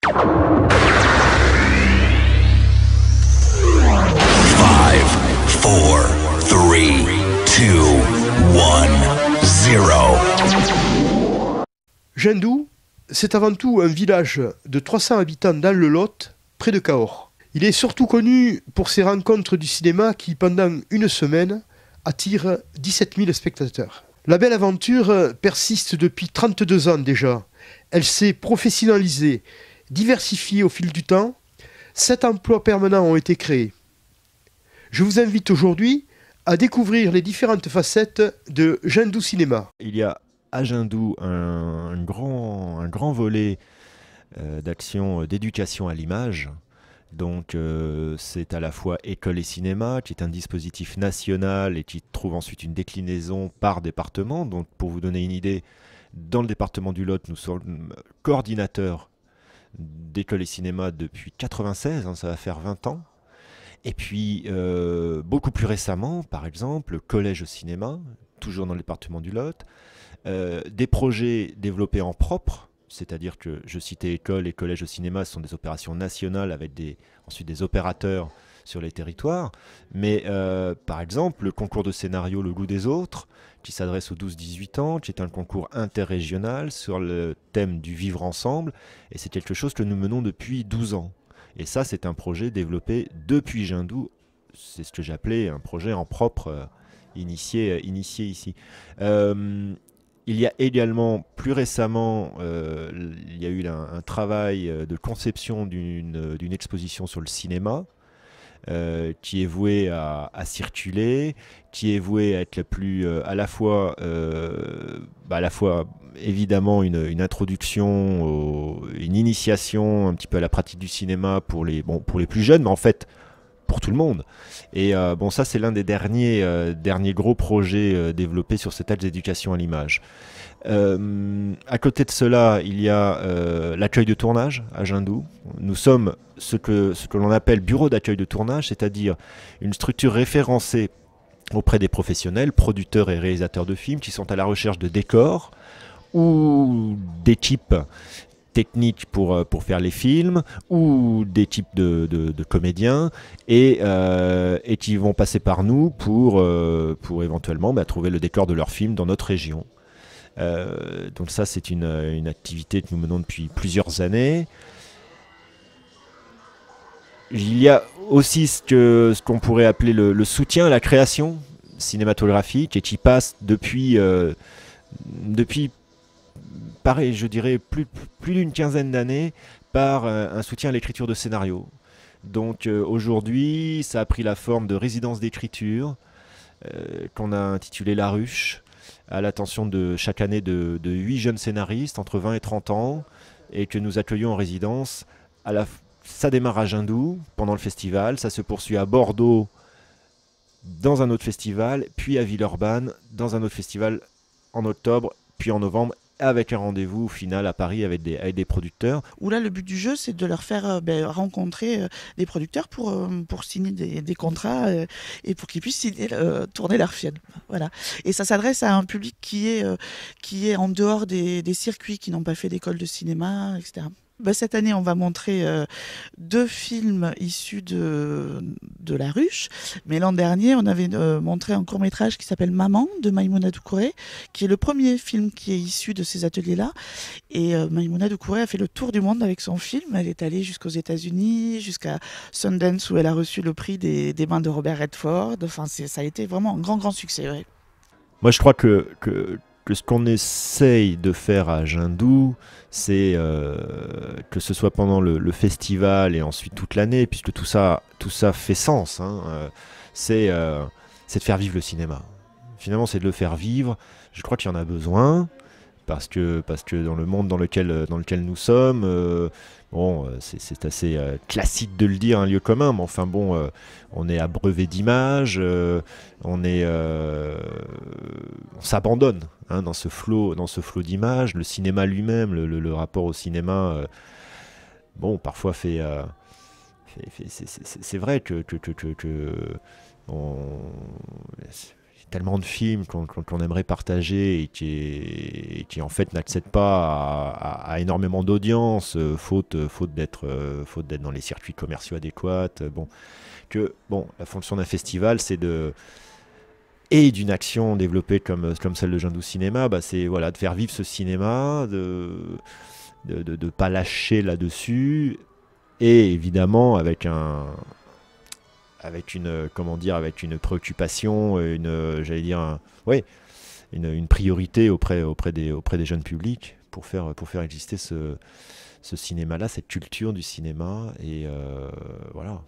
Five, four, three, two, one, zero. Jendou, c'est avant tout un village de 300 habitants dans le Lot, près de Cahors. Il est surtout connu pour ses rencontres du cinéma qui, pendant une semaine, attirent 17 000 spectateurs. La belle aventure persiste depuis 32 ans déjà. Elle s'est professionnalisée, diversifiée au fil du temps. 7 emplois permanents ont été créés. Je vous invite aujourd'hui à découvrir les différentes facettes de Jendou Cinéma. Il y a à Jendou un grand volet d'action d'éducation à l'image. Donc c'est à la fois École et Cinéma, qui est un dispositif national et qui trouve ensuite une déclinaison par département. Donc pour vous donner une idée, dans le département du Lot, nous sommes coordinateurs d'École et Cinéma depuis 1996, ça va faire 20 ans. Et puis beaucoup plus récemment, par exemple, Collège au Cinéma, toujours dans le département du Lot, des projets développés en propre. C'est-à-dire que je citais école et collège au cinéma, ce sont des opérations nationales avec ensuite des opérateurs sur les territoires. Mais par exemple, le concours de scénario Le Goût des Autres, qui s'adresse aux 12-18 ans, qui est un concours interrégional sur le thème du vivre ensemble. Et c'est quelque chose que nous menons depuis 12 ans. Et ça, c'est un projet développé depuis Jendou. C'est ce que j'appelais un projet en propre initié ici. Il y a également, plus récemment, il y a eu un travail de conception d'une exposition sur le cinéma qui est vouée à circuler, qui est vouée à être la plus, à la fois évidemment une introduction, une initiation un petit peu à la pratique du cinéma pour les plus jeunes, mais en fait pour tout le monde. Et ça c'est l'un des derniers gros projets développés sur cet axe d'éducation à l'image. À côté de cela, il y a l'accueil de tournage à Jendou. Nous sommes ce que l'on appelle bureau d'accueil de tournage, c'est-à-dire une structure référencée auprès des professionnels, producteurs et réalisateurs de films qui sont à la recherche de décors ou d'équipes techniques pour faire les films ou des types de comédiens et qui vont passer par nous pour éventuellement trouver le décor de leur film dans notre région. Donc ça c'est une activité que nous menons depuis plusieurs années. Il y a aussi ce qu'on pourrait appeler le soutien à la création cinématographique et qui passe depuis pareil, je dirais plus d'une quinzaine d'années par un soutien à l'écriture de scénarios. Donc aujourd'hui, ça a pris la forme de résidences d'écriture qu'on a intitulée La Ruche, à l'attention de chaque année de 8 jeunes scénaristes entre 20 et 30 ans et que nous accueillons en résidence. Ça démarre à Jendou pendant le festival, ça se poursuit à Bordeaux dans un autre festival, puis à Villeurbanne dans un autre festival en octobre, puis en novembre, avec un rendez-vous final à Paris avec des producteurs. Où là, le but du jeu, c'est de leur faire rencontrer des producteurs pour signer des contrats et pour qu'ils puissent tourner leur film. Voilà. Et ça s'adresse à un public qui est en dehors des circuits, qui n'ont pas fait d'école de cinéma, etc. Cette année, on va montrer 2 films issus de La Ruche. Mais l'an dernier, on avait montré un court-métrage qui s'appelle Maman de Maïmouna Doucouré, qui est le premier film qui est issu de ces ateliers-là. Et Maïmouna Doucouré a fait le tour du monde avec son film. Elle est allée jusqu'aux États-Unis, jusqu'à Sundance, où elle a reçu le prix des mains de Robert Redford. Enfin, ça a été vraiment un grand succès. Ouais. Moi, je crois que ce qu'on essaye de faire à Jendou, c'est que ce soit pendant le festival et ensuite toute l'année, puisque tout ça fait sens, c'est de faire vivre le cinéma. Finalement, c'est de le faire vivre. Je crois qu'il y en a besoin, parce que dans le monde dans lequel nous sommes, c'est assez classique de le dire, un lieu commun, mais enfin bon, on est abreuvé d'images, on s'abandonne dans ce flot d'images. Le cinéma lui-même, le rapport au cinéma, parfois c'est vrai que tellement de films qu'on aimerait partager et qui en fait n'accèdent pas à énormément d'audience, faute d'être dans les circuits commerciaux adéquats. La fonction d'un festival, c'est d'une action développée comme celle de Jindou Cinéma, c'est de faire vivre ce cinéma, de pas lâcher là-dessus, et évidemment avec une préoccupation, une priorité auprès des jeunes publics pour faire exister ce cinéma-là, cette culture du cinéma, et voilà.